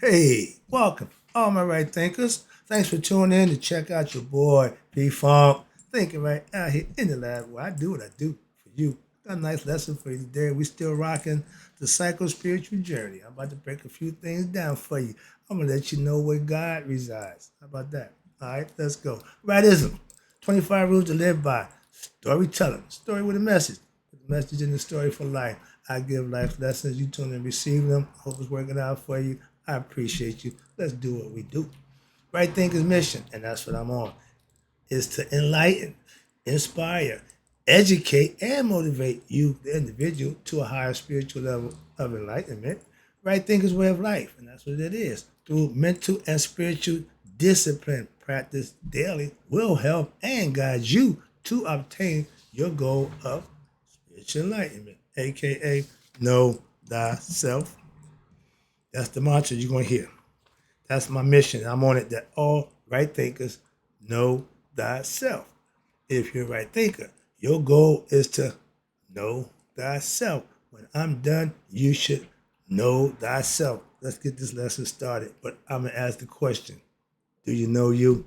Hey, welcome, all my right thinkers. Thanks for tuning in to check out your boy P Funk, thinking right out here in the lab where I do what I do for you. Got a nice lesson for you today. We still rocking the psycho spiritual journey. I'm about to break a few things down for you. I'm gonna let you know where God resides. How about that? All right, let's go. Rightism. 25 rules to live by. Storytelling. Story with a message. Put the message in the story for life. I give life lessons. You tune in and receive them. Hope it's working out for you. I appreciate you. Let's do what we do. Right Thinker's mission, and that's what I'm on, is to enlighten, inspire, educate, and motivate you, the individual, to a higher spiritual level of enlightenment. Right Thinker's way of life, and that's what it is. Through mental and spiritual discipline, practice daily will help and guide you to obtain your goal of spiritual enlightenment, aka know thyself. That's the mantra you're going to hear. That's my mission. I'm on it that all right thinkers know thyself. If you're a right thinker, your goal is to know thyself. When I'm done, you should know thyself. Let's get this lesson started. But I'm going to ask the question, do you know you?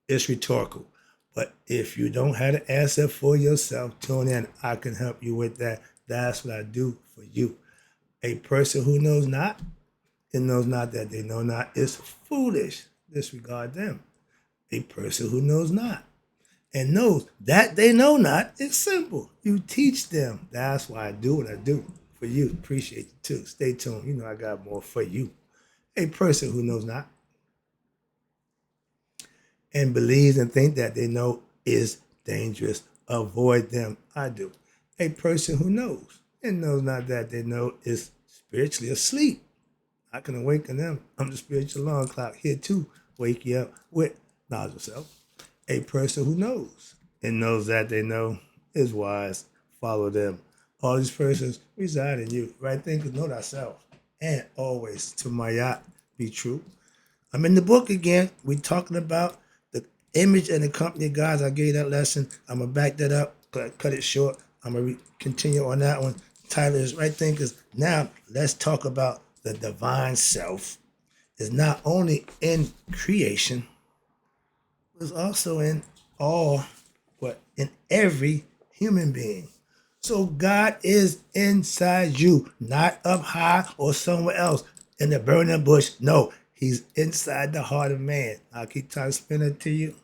It's rhetorical. But if you don't have the answer for yourself, tune in. I can help you with that. That's what I do for you. A person who knows not and knows not that they know not is foolish. Disregard them. A person who knows not and knows that they know not is simple. You teach them. That's why I do what I do for you. Appreciate you too. Stay tuned. You know I got more for you. A person who knows not and believes and think that they know is dangerous. Avoid them. I do. A person who knows and knows not that they know is spiritually asleep. I can awaken them. I'm the spiritual alarm clock here to wake you up with knowledge of self. A person who knows and knows that they know is wise. Follow them. All these persons reside in you. Right thinkers know thyself. And always to my yacht be true. I'm in the book again. We're talking about the image and the company of gods. I gave that lesson. I'm going to back that up, cut it short. I'm going to continue on that one. Title is Right Thinkers. Now, let's talk about the divine self. Is not only in creation, but also in all, what? In every human being. So God is inside you, not up high or somewhere else in the burning bush. No, he's inside the heart of man. I'll keep trying to spin it to you.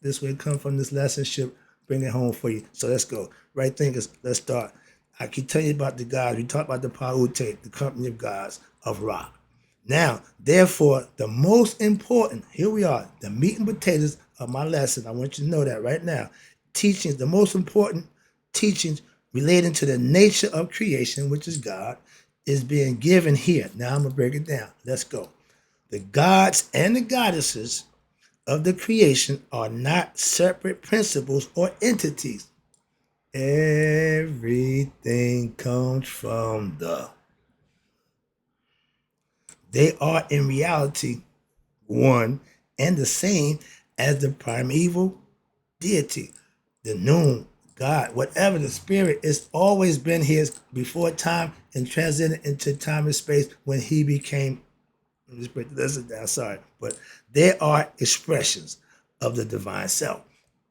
This way come from this lesson should bring it home for you. So let's go. Right thinkers, let's start. I keep telling you about the gods. We talked about the Paute, the company of gods of Ra. Now, therefore, the most important, here we are, the meat and potatoes of my lesson. I want you to know that right now. Teachings, the most important teachings relating to the nature of creation, which is God, is being given here. Now I'm going to break it down. Let's go. The gods and the goddesses of the creation are not separate principles or entities. Everything comes from the. They are in reality one and the same as the primeval deity, the noon, God, whatever the spirit, it's always been here before time and transcended into time and space when he became, let me just break this down, sorry, but there are expressions of the divine self.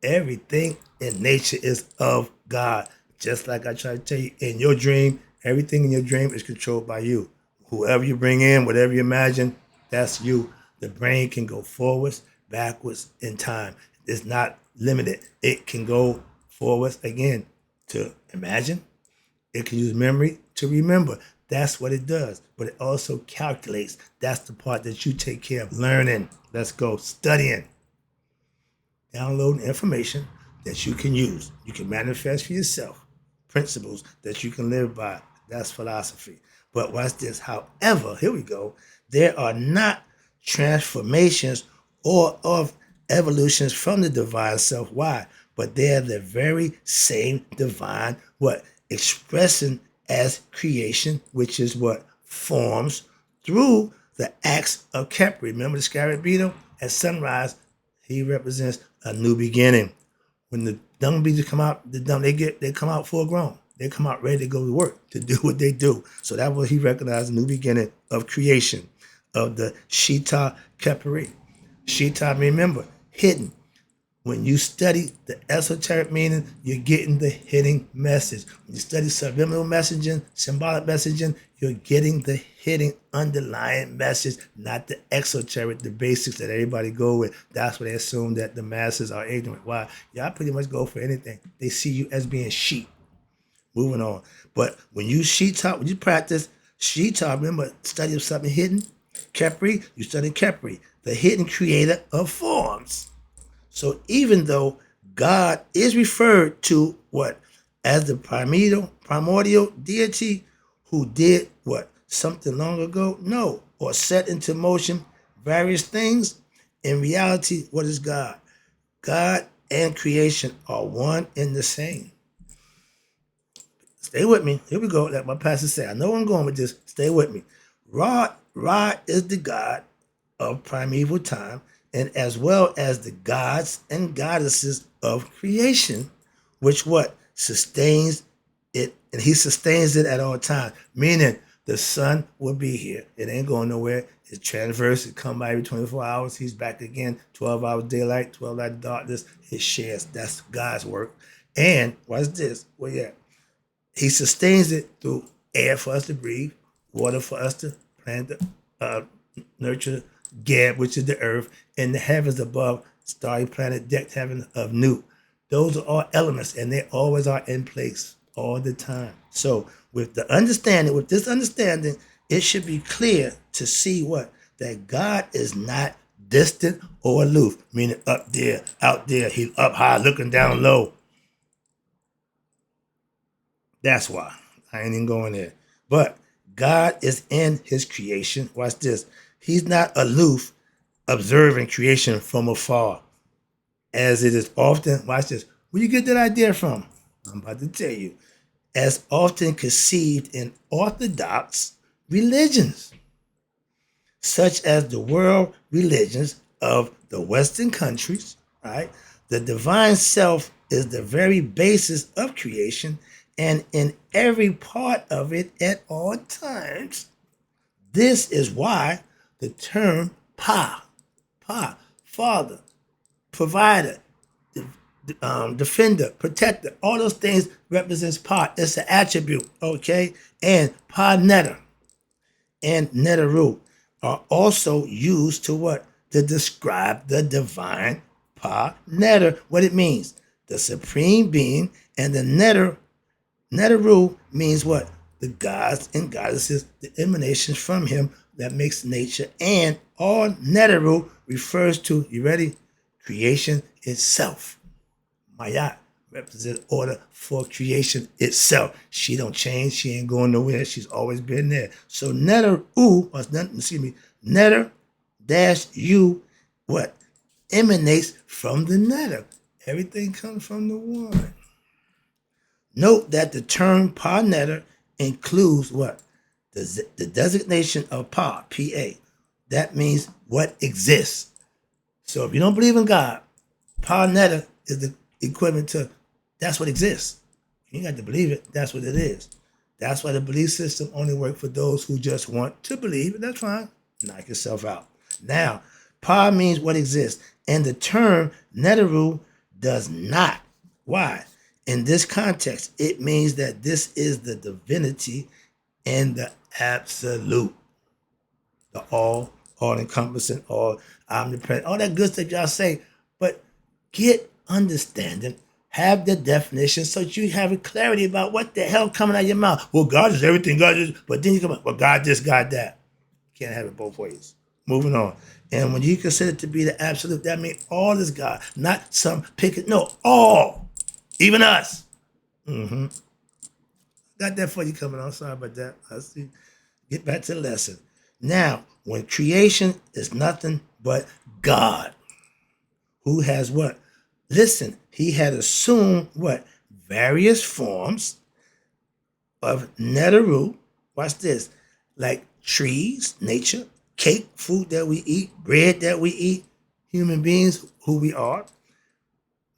Everything in nature is of God. Just like I try to tell you, in your dream, everything in your dream is controlled by you. Whoever you bring in, whatever you imagine, that's you. The brain can go forwards, backwards in time. It's not limited. It can go forwards again to imagine. It can use memory to remember. That's what it does. But it also calculates. That's the part that you take care of. Learning. Let's go. Studying. Downloading information that you can use. You can manifest for yourself. Principles that you can live by. That's philosophy. But watch this. However, here we go. There are not transformations or of evolutions from the divine self. Why? But they are the very same divine, what? Expressing as creation, which is what? Forms through the acts of Kep. Remember the scarab beetle? At sunrise, he represents a new beginning. When the dung bees come out, they come out full grown. They come out ready to go to work, to do what they do. So that was he recognized a new beginning of creation, of the Shita Keperi. Shita, remember, hidden. When you study the esoteric meaning, you're getting the hidden message. When you study subliminal messaging, symbolic messaging, you're getting the hidden underlying message, not the exoteric, the basics that everybody go with. That's why they assume that the masses are ignorant. Why? Y'all pretty much go for anything. They see you as being sheep. Moving on. But when you sheet talk, when you practice sheet talk, remember, study of something hidden. Kepri, you study Kepri, the hidden creator of forms. So even though God is referred to what? As the primordial deity who did what? Something long ago? No. Or set into motion various things. In reality, what is God? God and creation are one and the same. Stay with me. Here we go. Like my pastor said, I know where I'm going with this. Stay with me. Ra is the God of primeval time, and as well as the gods and goddesses of creation, which what? Sustains it, and he sustains it at all times, meaning the sun will be here. It ain't going nowhere. It transverse, it come by every 24 hours. He's back again, 12 hours daylight, 12 hours darkness. It shares. That's God's work. And what's this? Well, yeah. He sustains it through air for us to breathe, water for us to plant, nurture, Gab, which is the earth, and the heavens above, starry planet, decked heaven of Newt. Those are all elements, and they always are in place all the time. So with this understanding, it should be clear to see what? That God is not distant or aloof, meaning up there, out there, he's up high, looking down low. That's why. I ain't even going there. But God is in his creation. Watch this. He's not aloof, observing creation from afar. As it is often, watch this. Where you get that idea from? I'm about to tell you. As often conceived in orthodox religions, such as the world religions of the Western countries, right? The divine self is the very basis of creation, and in every part of it at all times. This is why the term Pa, Father, Provider, Defender, Protector, all those things represents Pa. It's an attribute, okay? And Pa Netta and Neteru are also used to what? To describe the divine Pa Netter, what it means. The supreme being, and the Neteru means what? The gods and goddesses, the emanations from him that makes nature. And all Neteru refers to, you ready? Creation itself. Mayat represents order for creation itself. She don't change. She ain't going nowhere. She's always been there. So Netter dash U, what? Emanates from the Netter. Everything comes from the one. Note that the term Pa Netter includes what? The designation of Pa, P-A. That means what exists. So if you don't believe in God, Pa Netter is the equivalent to that's what exists. You ain't got to believe it. That's what it is. That's why the belief system only works for those who just want to believe it. That's fine. Knock yourself out. Now, Pa means what exists. And the term Neteru does not. Why? In this context, it means that this is the divinity and the absolute. The all-encompassing, all omnipresent, all that good stuff y'all say. But get understanding, have the definition so that you have clarity about what the hell coming out of your mouth. Well, God is everything, God is, but then you come up, well, God this, God that. Can't have it both ways. Moving on. And when you consider it to be the absolute, that means all is God, not some pick, no, all, even us. Got that for you coming on. Sorry about that. I see. Get back to the lesson. Now, when creation is nothing but God, who has what? Listen, he had assumed what? Various forms of Neteru. Watch this. Like trees, nature, cake, food that we eat, bread that we eat, human beings, who we are,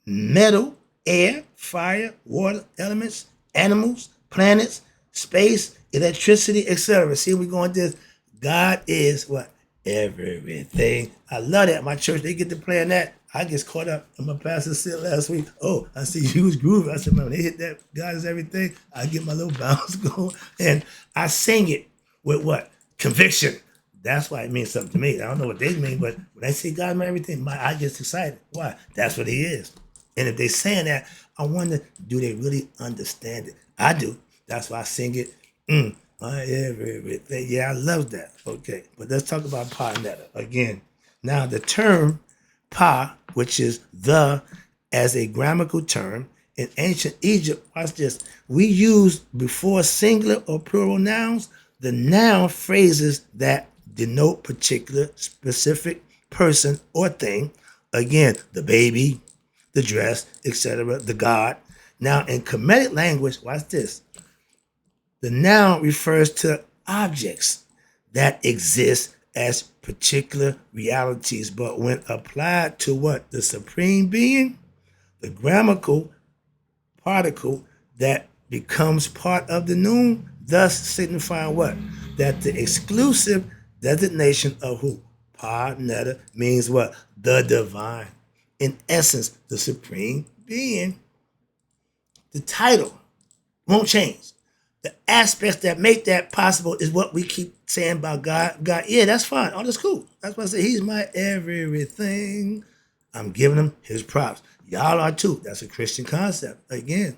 metal, air, fire, water, elements, animals, planets, space, electricity, etc. See, we're going this. God is what? everything. I love that. My church, they get to playing that. I get caught up. And my pastor said last week, oh, I see you was grooving. I said, man, when they hit that, God is everything, I get my little bounce going. And I sing it with what? Conviction. That's why it means something to me. I don't know what they mean, but when I say God is everything, I get excited. Why? That's what he is. And if they saying that, I wonder, do they really understand it? I do. That's why I sing it. My everything. Yeah, I love that. Okay, but let's talk about pa netta again. Now, the term pa, which is the, as a grammatical term in ancient Egypt, watch this. We use before singular or plural nouns the noun phrases that denote particular specific person or thing. Again, the baby, the dress, etc., the god. Now, in Kemetic language, watch this. The noun refers to objects that exist as particular realities, but when applied to what? The supreme being, the grammatical particle that becomes part of the noun, thus signifying what? That the exclusive designation of who? Pa netta means what? The divine. In essence, the supreme being. The title won't change. The aspects that make that possible is what we keep saying about God. God, yeah, that's fine. Oh, that's cool. That's why I say he's my everything. I'm giving him his props. Y'all are too. That's a Christian concept. Again,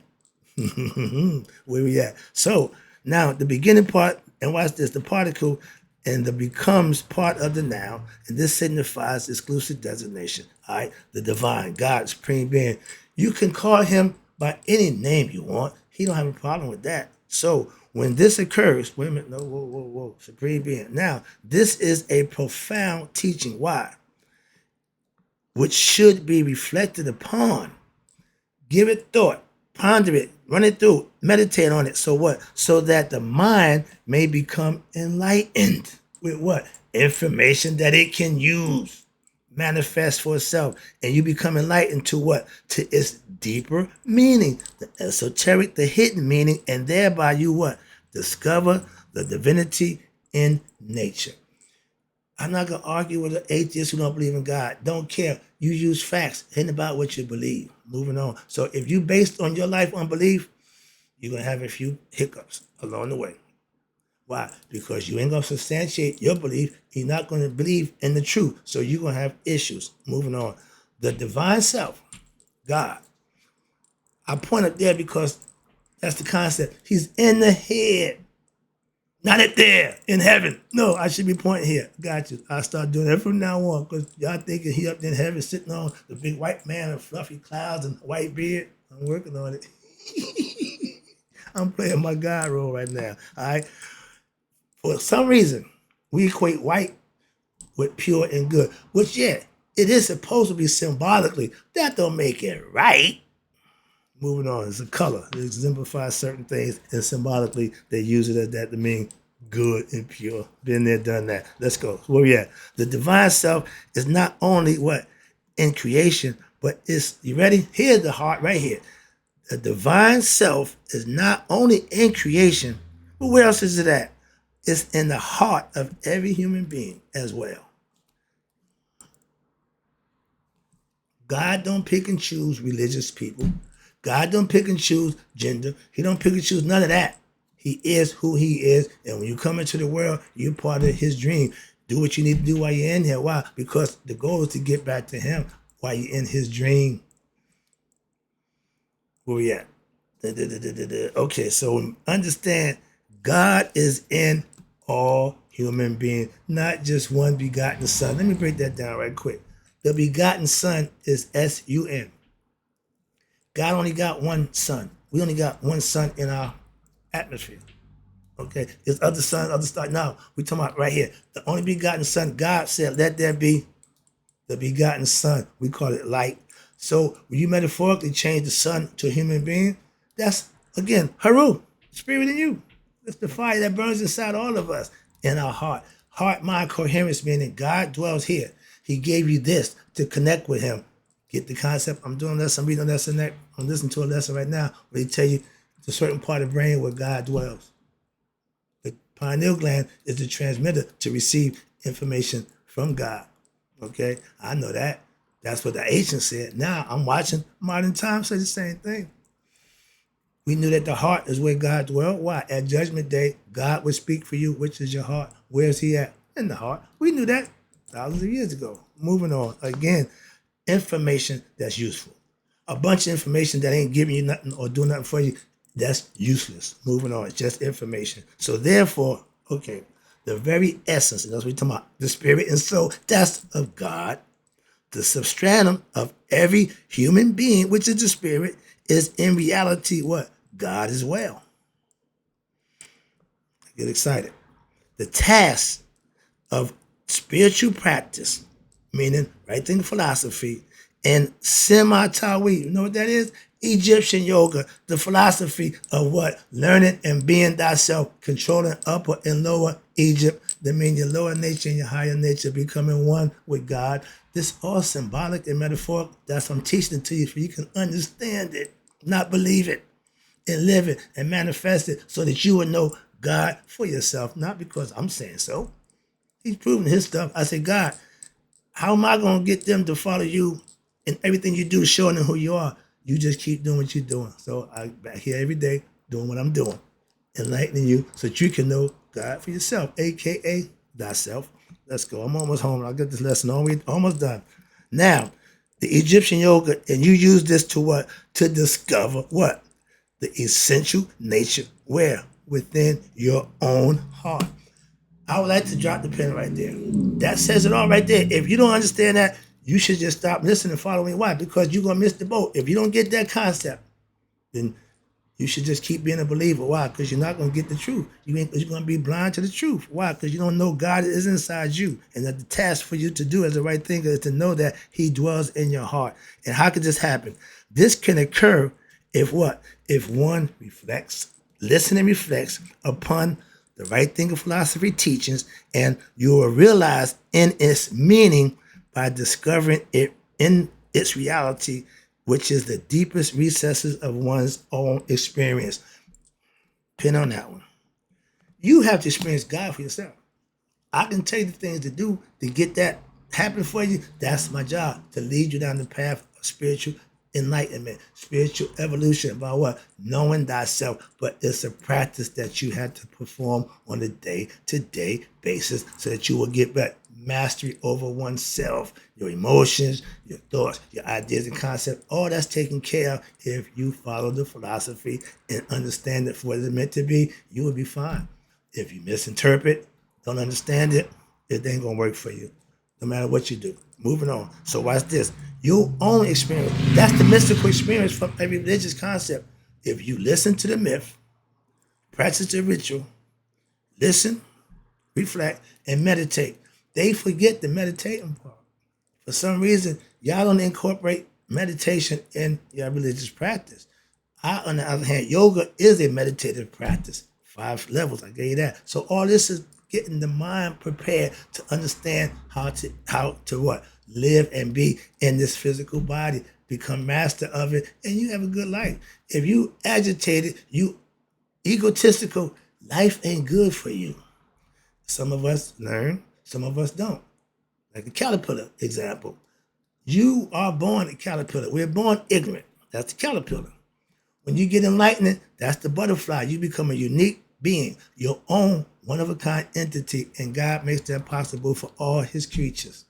where we at? So now the beginning part, and watch this, the particle and the becomes part of the noun, and this signifies exclusive designation. All right, the divine, God, supreme being. You can call him by any name you want. He don't have a problem with that. So when this occurs, wait a minute, no, whoa, supreme being. Now, this is a profound teaching. Why? Which should be reflected upon. Give it thought, ponder it, run it through, meditate on it. So what? So that the mind may become enlightened with what? Information that it can use, manifest for itself. And you become enlightened to what? To its deeper meaning, the esoteric, the hidden meaning, and thereby you what? Discover the divinity in nature. I'm not going to argue with an atheist who don't believe in God. Don't care. You use facts. Ain't about what you believe. Moving on. So if you based on your life on belief, you're going to have a few hiccups along the way. Why? Because you ain't going to substantiate your belief. You're not going to believe in the truth. So you're going to have issues. Moving on. The divine self, God. I point up there because that's the concept. He's in the head. Not it there in heaven. No, I should be pointing here. Got you. I'll start doing that from now on because y'all thinking he up in heaven sitting on the big white man of fluffy clouds and white beard. I'm working on it. I'm playing my God role right now. All right. For some reason, we equate white with pure and good, which, yeah, it is supposed to be symbolically. That don't make it right. Moving on, it's a color. It exemplifies certain things, and symbolically, they use it as that to mean good and pure. Been there, done that. Let's go. Where we at? The divine self is not only what? In creation, but it's, you ready? Here's the heart right here. The divine self is not only in creation, but where else is it at? It's in the heart of every human being as well. God don't pick and choose religious people. God don't pick and choose gender. He don't pick and choose none of that. He is who he is. And when you come into the world, you're part of his dream. Do what you need to do while you're in here. Why? Because the goal is to get back to him while you're in his dream. Where we at? Okay, so understand God is in all human beings, not just one begotten son. Let me break that down right quick. The begotten son is S-U-N. God only got one son. We only got one sun in our atmosphere. Okay, there's other suns, other stars. Now, we talking about right here. The only begotten son, God said, let there be the begotten son. We call it light. So when you metaphorically change the sun to a human being, that's, again, Haru, spirit in you. That's the fire that burns inside all of us in our heart. Heart, mind, coherence, meaning God dwells here. He gave you this to connect with him. Get the concept? I'm doing this, I'm reading a lesson that I'm listening to a lesson right now where they tell you the certain part of the brain where God dwells. The pineal gland is the transmitter to receive information from God. Okay, I know that. That's what the ancients said. Now I'm watching modern times say the same thing. We knew that the heart is where God dwelt. Why? At Judgment Day, God would speak for you, which is your heart. Where's He at? In the heart. We knew that thousands of years ago. Moving on. Again, information that's useful. A bunch of information that ain't giving you nothing or doing nothing for you, that's useless. Moving on. It's just information. So therefore, okay, the very essence, and that's what we're talking about, the spirit and soul, that's of God. The substratum of every human being, which is the spirit, is in reality what? God as well. I get excited. The task of spiritual practice, meaning right thinking philosophy, and semi-Tawi, you know what that is? Egyptian yoga, the philosophy of what? Learning and being thyself, controlling upper and lower Egypt, that means your lower nature and your higher nature becoming one with God. This all symbolic and metaphoric. That's what I'm teaching it to you so you can understand it, not believe it, and live it and manifest it so that you will know God for yourself, not because I'm saying so. He's proving his stuff. I said, God, how am I going to get them to follow you and everything you do, showing them who you are? You just keep doing what you're doing. So I'm back here every day doing what I'm doing, enlightening you so that you can know God for yourself, a.k.a. thyself. Let's go. I'm almost home. I'll get this lesson almost done. Now, the Egyptian yoga, and you use this to what? To discover what? The essential nature where? Within your own heart. I would like to drop the pen right there. That says it all right there. If you don't understand that, you should just stop listening and following. Why? Because you're going to miss the boat. If you don't get that concept, then you should just keep being a believer. Why? Because you're not going to get the truth. You're going to be blind to the truth. Why? Because you don't know God is inside you. And that the task for you to do as the right thing is to know that He dwells in your heart. And how could this happen? This can occur if what? If one reflects, listen and reflects upon the right thinking philosophy teachings, and you will realize in its meaning by discovering it in its reality, which is the deepest recesses of one's own experience. Pin on that one. You have to experience God for yourself. I can tell you the things to do to get that happen for you. That's my job, to lead you down the path of spiritual enlightenment, spiritual evolution by what? Knowing thyself. But it's a practice that you have to perform on a day-to-day basis so that you will get back mastery over oneself, your emotions, your thoughts, your ideas and concepts. All that's taken care of if you follow the philosophy and understand it for what it's meant to be. You will be fine. If you misinterpret, don't understand it, it ain't gonna work for you, no matter what you do. Moving on. So watch this. You only experience, that's the mystical experience from every religious concept. If you listen to the myth, practice the ritual, listen, reflect, and meditate. They forget the meditating part. For some reason, y'all don't incorporate meditation in your religious practice. On the other hand, yoga is a meditative practice. 5 levels, I gave you that. So all this is getting the mind prepared to understand how to what? Live and be in this physical body. Become master of it, and you have a good life. If you agitated, you egotistical, life ain't good for you. Some of us learn, some of us don't. Like the caterpillar example. You are born a caterpillar. We're born ignorant. That's the caterpillar. When you get enlightened, that's the butterfly. You become a unique being, your own one-of-a-kind entity, and God makes that possible for all His creatures.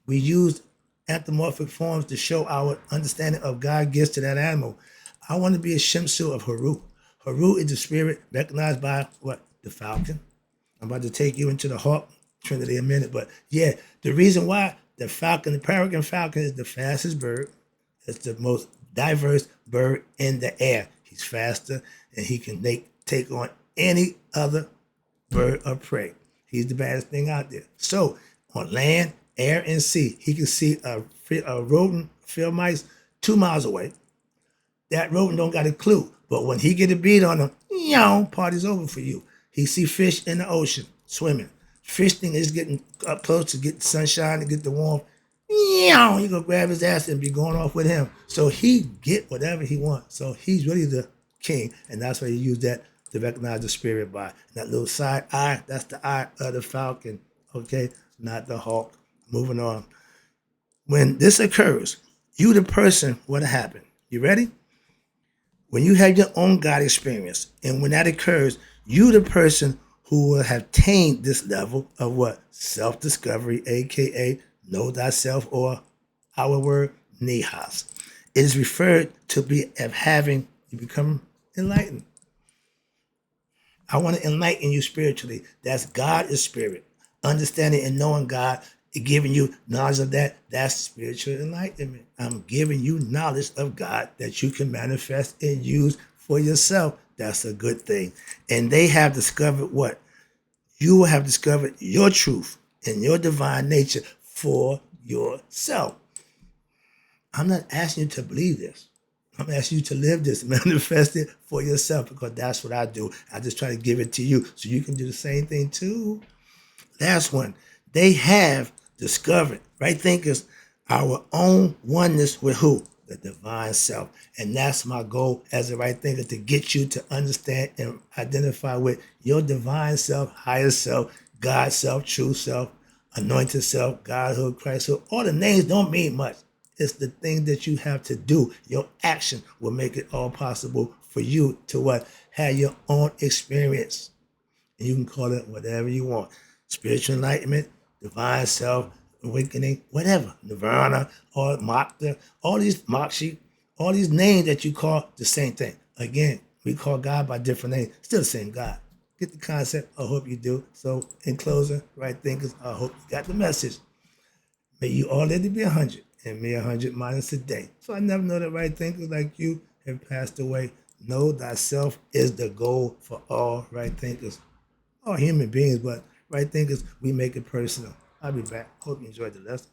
We use anthropomorphic forms to show our understanding of God's gifts to that animal. I want to be a Shemsu of Haru. Haru is the spirit recognized by what? The falcon. I'm about to take you into the hawk trinity in a minute, but yeah, the reason why the falcon, the peregrine falcon, is the fastest bird. It's the most diverse bird in the air. He's faster and he can take on any other bird of prey. He's the baddest thing out there. So on land, air, and sea, he can see a rodent, field mice 2 miles away. That rodent don't got a clue. But when he get a beat on him, party's over for you. He see fish in the ocean swimming. Fish thing is getting up close to get the sunshine, to get the warmth. He gonna grab his ass and be going off with him. So he get whatever he wants. So he's really the king, and that's why he used that to recognize the spirit by. And that little side eye, that's the eye of the falcon Okay, not the Hulk. Moving on. When this occurs, you, the person, what happened? You ready? When you have your own God experience, and when that occurs, you, the person who will have attained this level of what? Self discovery, aka know thyself, or our word, nihas. It is referred to be of having you become enlightened. I want to enlighten you spiritually. That's God is spirit. Understanding and knowing God, giving you knowledge of that, that's spiritual enlightenment. I'm giving you knowledge of God that you can manifest and use for yourself. That's a good thing. And they have discovered what? You will have discovered your truth and your divine nature for yourself. I'm not asking you to believe this. I'm asking you to live this, manifest it for yourself, because that's what I do. I just try to give it to you so you can do the same thing too. Last one. They have discovered, right thinkers, our own oneness with who? The divine self. And that's my goal as a right thinker, to get you to understand and identify with your divine self, higher self, God self, true self, anointed self, Godhood, Christhood. All the names don't mean much. It's the thing that you have to do. Your action will make it all possible for you to what? Have your own experience. And you can call it whatever you want. Spiritual enlightenment, divine self, awakening, whatever. Nirvana, or Moksha, all these Moksha, all these names that you call the same thing. Again, we call God by different names. Still the same God. Get the concept? I hope you do. So in closing, right thinkers, I hope you got the message. May you all live to be 100, and may 100 minus a day. So I never know that right thinkers like you have passed away. Know thyself is the goal for all right thinkers. All human beings, but right thinkers, we make it personal. I'll be back. Hope you enjoyed the lesson.